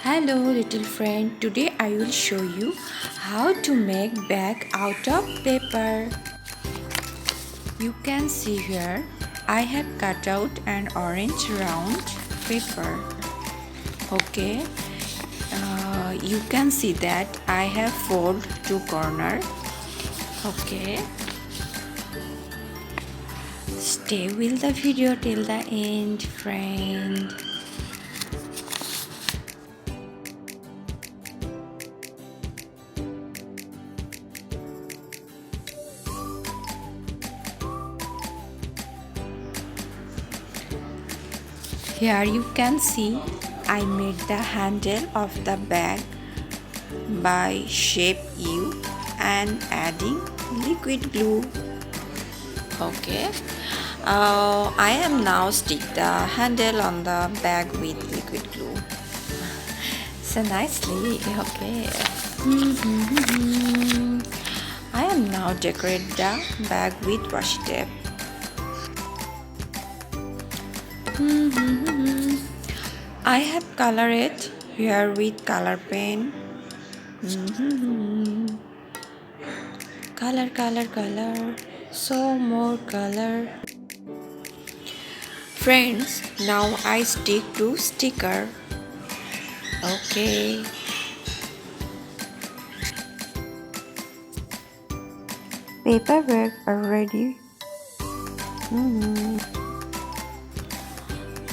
Hello little friend, today I will show you how to make bag out of paper. You can see here I have cut out an orange round paper. Okay, you can see that I have fold two corner. Okay, stay with the video till the end, friend. Here you can see I made the handle of the bag by shape U and adding liquid glue. Okay, I am now stick the handle on the bag with liquid glue. So nicely, okay. I am now decorate the bag with washi tape. I have colored it here with color pen. Color. So more color. Friends, now I stick to sticker. Okay. Paperwork are ready.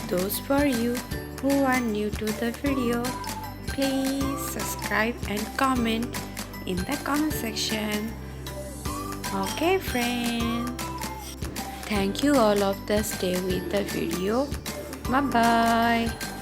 Those for you who are new to the video, please subscribe and comment in the comment section. Okay friends, thank you all of the stay with the video. Bye bye.